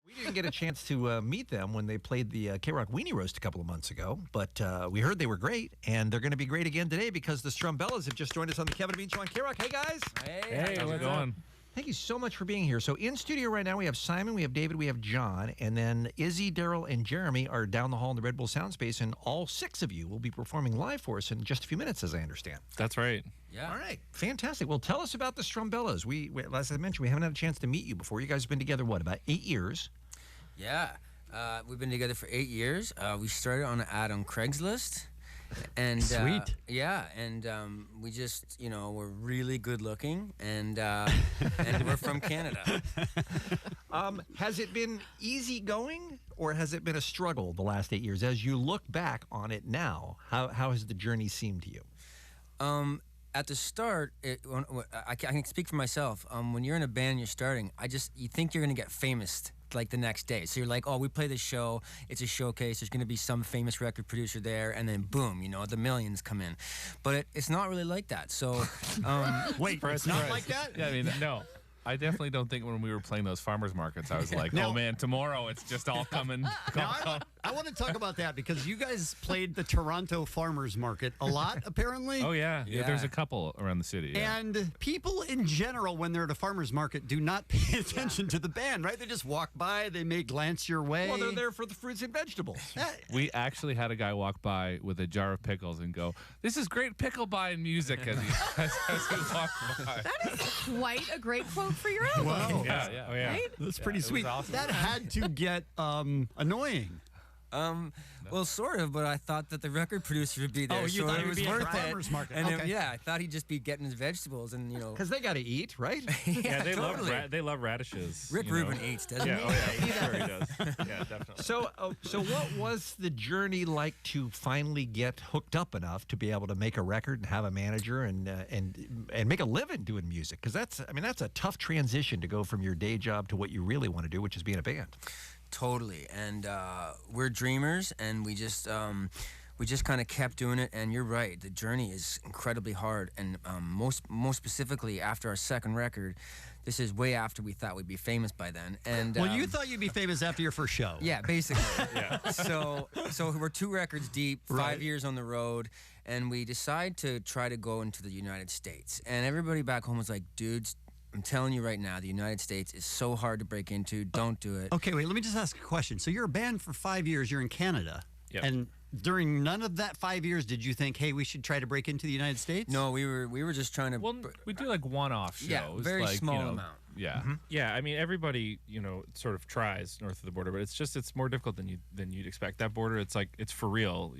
We didn't get a chance to meet them when they played the KROQ Weenie Roast a couple of months ago, but we heard they were great, and they're going to be great again today because the Strumbellas have just joined us on the Kevin and Bean Show on KROQ. Hey, guys. Hey, how's it going? Thank you so much for being here. So in studio right now, we have Simon, we have David, we have John, and then Izzy, Daryl, and Jeremy are down the hall in the Red Bull Sound Space, and all 6 of you will be performing live for us in just a few minutes, as I understand. That's right. Yeah. All right. Fantastic. Well, tell us about the Strumbellas. We as I mentioned, we haven't had a chance to meet you before. You guys have been together, what, about 8 years? Yeah. We've been together for 8 years. We started on an ad on Craigslist. And Sweet. Yeah, and we just, we're really good looking, and we're from Canada. Has it been easy going, or has it been a struggle the last 8 years? As you look back on it now, how has the journey seemed to you? At the start, I can speak for myself. When you're in a band, you're starting. You think you're gonna get famous like the next day. So you're like, oh, we play this show. It's a showcase. There's gonna be some famous record producer there, and then boom, the millions come in. But it's not really like that. So Wait, it's not like that? Yeah, I mean, no. I definitely don't think when we were playing those farmers markets, I was like, No. oh man, tomorrow it's just all coming. Now, I want to talk about that because you guys played the Toronto Farmers Market a lot, apparently. Oh yeah. Yeah. There's a couple around the city. Yeah. And people in general, when they're at a farmer's market, do not pay attention to the band, right? They just walk by, they may glance your way. Well, they're there for the fruits and vegetables. We actually had a guy walk by with a jar of pickles and go, "This is great pickle buying music," as he walked by. That is quite a great quote for your album. Whoa. Yeah. Oh yeah. Right? That's pretty it was sweet. awesome. That had to get annoying. Well, sort of, but I thought that the record producer would be there. Oh, you so thought it he would was be at worth the it. farmer's market. And Okay. I thought he'd just be getting his vegetables, and Because they got to eat, right? Yeah, they totally. love radishes. Rick you know. Rubin eats, doesn't Yeah. he? Oh yeah. Sure he does. Yeah, definitely. So what was the journey like to finally get hooked up enough to be able to make a record and have a manager and make a living doing music? Because that's a tough transition to go from your day job to what you really want to do, which is being a band. Totally, and we're dreamers, and we just kind of kept doing it. And you're right, the journey is incredibly hard, and most specifically after our second record. This is way after we thought we'd be famous by then. And Well, you thought you'd be famous after your first show. yeah, basically. Yeah. So we're 2 records deep, 5 Right. years on the road, and we decide to try to go into the United States. And everybody back home was like, dudes, I'm telling you right now, the United States is so hard to break into. Don't do it. Okay, wait, let me just ask a question. So you're a band for 5 years, you're in Canada. Yep. And during none of that 5 years, did you think, hey, we should try to break into the United States? No, we were just trying to. Well, we do like one-off shows. Yeah, very like, small amount. Yeah, yeah. I mean, everybody, sort of tries north of the border, but it's more difficult than you'd expect. That border, it's for real,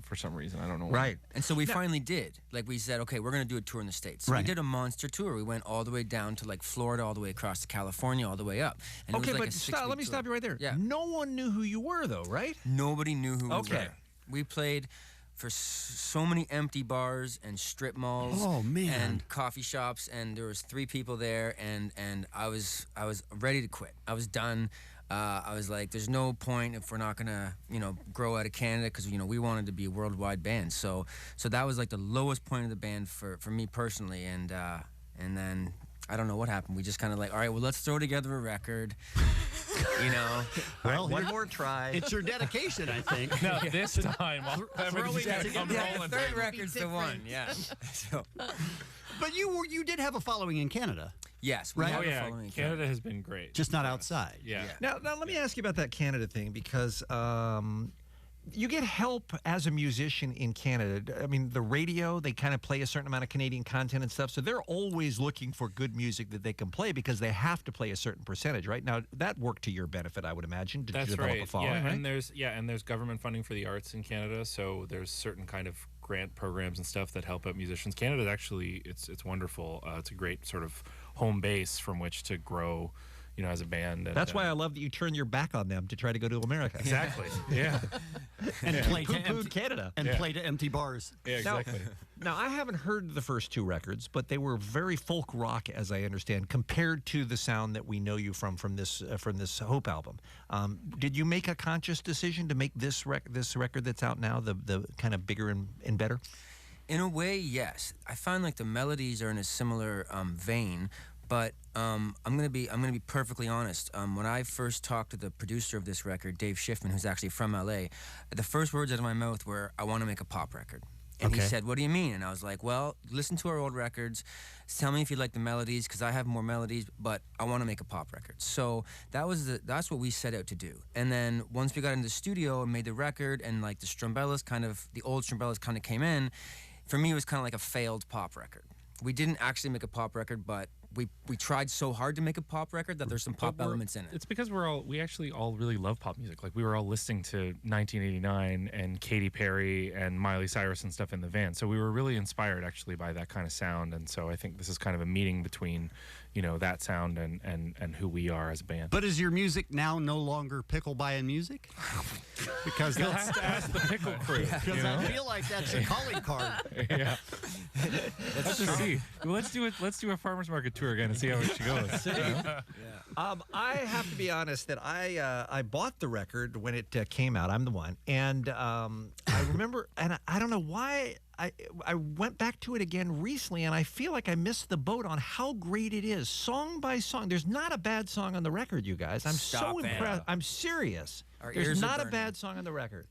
for some reason. I don't know why. Right. And so we finally did. Like we said, okay, we're going to do a tour in the States. So Right. we did a monster tour. We went all the way down to like Florida, all the way across to California, all the way up. And it Okay, was like but a 6-week let me tour. stop you right there. Yeah. No one knew who you were, though, right? Nobody knew who we Okay. were. We played for so many empty bars and strip malls Oh, man. and coffee shops, and there was 3 people there, and I was ready to quit. I was done. I was like, there's no point if we're not gonna grow out of Canada, because we wanted to be a worldwide band. So that was like the lowest point of the band for me personally, and then I don't know what happened. We just kind of like, all right, well, let's throw together a record. Well, One more try. it's your dedication, I think. No, this time everything's throwing it come together. Yeah, rolling. the 3rd record's the one. Yeah. So But you did have a following in Canada, yes, we Right. have Oh a yeah, following in Canada has been great. just not outside. Yeah. Yeah. Now let me ask you about that Canada thing, because you get help as a musician in Canada. I mean, the radio, they kind of play a certain amount of Canadian content and stuff, so they're always looking for good music that they can play because they have to play a certain percentage, right? Now, that worked to your benefit, I would imagine, to That's develop right. a following, yeah, right? and there's government funding for the arts in Canada, so there's certain kind of grant programs and stuff that help out musicians. Canada actually, it's wonderful. It's a great sort of home base from which to grow, as a band. And, That's why I love that you turn your back on them to try to go to America. Exactly. Yeah. And play to Poo-pooed empty, Canada. and Yeah. play to empty bars. Yeah. Exactly. Now, I haven't heard the first 2 records, but they were very folk rock, as I understand, compared to the sound that we know you from this Hope album. Did you make a conscious decision to make this record that's out now the kind of bigger and better? In a way, yes. I find like the melodies are in a similar vein, But I'm gonna be perfectly honest. When I first talked to the producer of this record, Dave Schiffman, who's actually from LA, the first words out of my mouth were, "I want to make a pop record." And he said, "What do you mean?" And I was like, "Well, listen to our old records. Tell me if you like the melodies, because I have more melodies, but I want to make a pop record." So that's what we set out to do. And then once we got in the studio and made the record, and like the old Strumbellas kind of came in, for me it was kind of like a failed pop record. We didn't actually make a pop record, but we tried so hard to make a pop record that there's some pop elements in it. It's because we actually all really love pop music. Like, we were all listening to 1989 and Katy Perry and Miley Cyrus and stuff in the van. So we were really inspired actually by that kind of sound. And so I think this is kind of a meeting between, that sound and who we are as a band. But is your music now no longer pickle buying music? Because You'll have to ask the pickle crew. Because I feel like that's your calling card. Yeah. Let's just see. Well, let's do a farmer's market tour again and see how it goes. I have to be honest that I bought the record when it came out. I'm the one, and I remember, and I don't know why. I went back to it again recently, and I feel like I missed the boat on how great it is, song by song. There's not a bad song on the record, you guys. I'm so impressed. I'm serious. There's not a bad song on the record.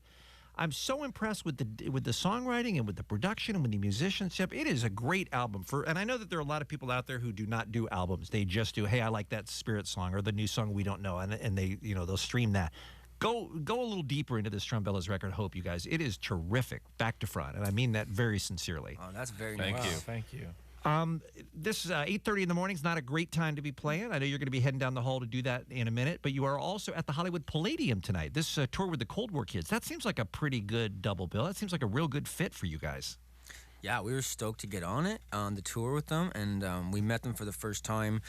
I'm so impressed with the songwriting and with the production and with the musicianship. It is a great album and I know that there are a lot of people out there who do not do albums. They just do, hey, I like that Spirit song or the new song we don't know, and they they'll stream that. Go a little deeper into this Strumbellas record, Hope, you guys. It is terrific, back to front, and I mean that very sincerely. Oh, that's very nice. Thank you. This 8:30 in the morning is not a great time to be playing. I know you're going to be heading down the hall to do that in a minute, but you are also at the Hollywood Palladium tonight. This tour with the Cold War Kids. That seems like a pretty good double bill. That seems like a real good fit for you guys. Yeah, we were stoked to get on the tour with them, and we met them for the first time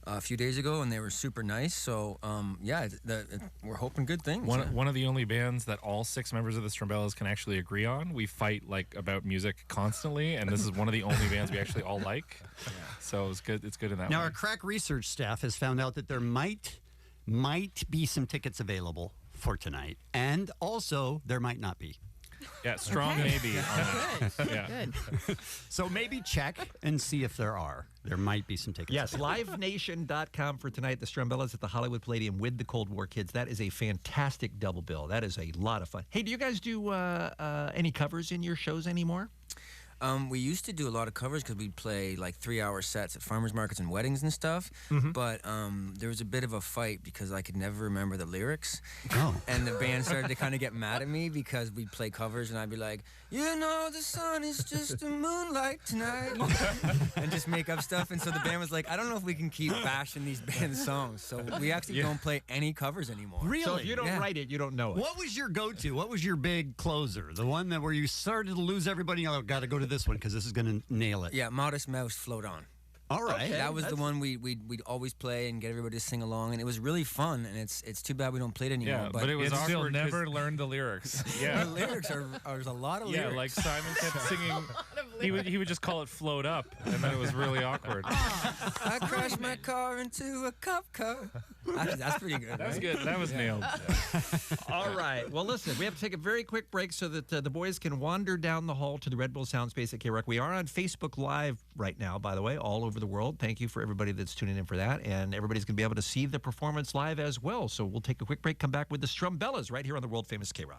a few days ago, and they were super nice. So we're hoping good things. One of the only bands that all 6 members of the Strumbellas can actually agree on. We fight about music constantly, and this is one of the only bands we actually all like. Yeah. So it's good. It's good in that way. Now, our KROQ research staff has found out that there might be some tickets available for tonight, and also there might not be. Yeah, strong maybe. Good. So maybe check and see if there are. There might be some tickets. Yes, livenation.com for tonight. The Strumbellas at the Hollywood Palladium with the Cold War Kids. That is a fantastic double bill. That is a lot of fun. Hey, do you guys do any covers in your shows anymore? We used to do a lot of covers because we'd play like 3-hour sets at farmers markets and weddings and stuff. But there was a bit of a fight because I could never remember the lyrics. Oh. And the band started to kind of get mad at me because we'd play covers and I'd be like, the sun is just a moonlight tonight. And just make up stuff. And so the band was like, I don't know if we can keep bashing these band songs. So we actually don't play any covers anymore. Really? So if you don't write it, you don't know it. What was your go-to? What was your big closer? The one where you started to lose everybody? Oh, got to go to this one because this is going to nail it. Yeah, Modest Mouse, Float On. All right. Okay, that was the one we'd always play and get everybody to sing along, and it was really fun. And it's too bad we don't play it anymore. Yeah, but it was still awkward. Never learned the lyrics. Yeah, the lyrics there's a lot of lyrics. Yeah, like Simon kept singing. He would just call it "Float Up," and then it was really awkward. I crashed my car into a cop car. That's pretty good. That was right? good. That was nailed. All right. Well, listen, we have to take a very quick break so that the boys can wander down the hall to the Red Bull Sound Space at KROQ. We are on Facebook Live right now, by the way, all over the world. Thank you for everybody that's tuning in for that. And everybody's going to be able to see the performance live as well. So we'll take a quick break, come back with the Strumbellas right here on the world-famous KROQ.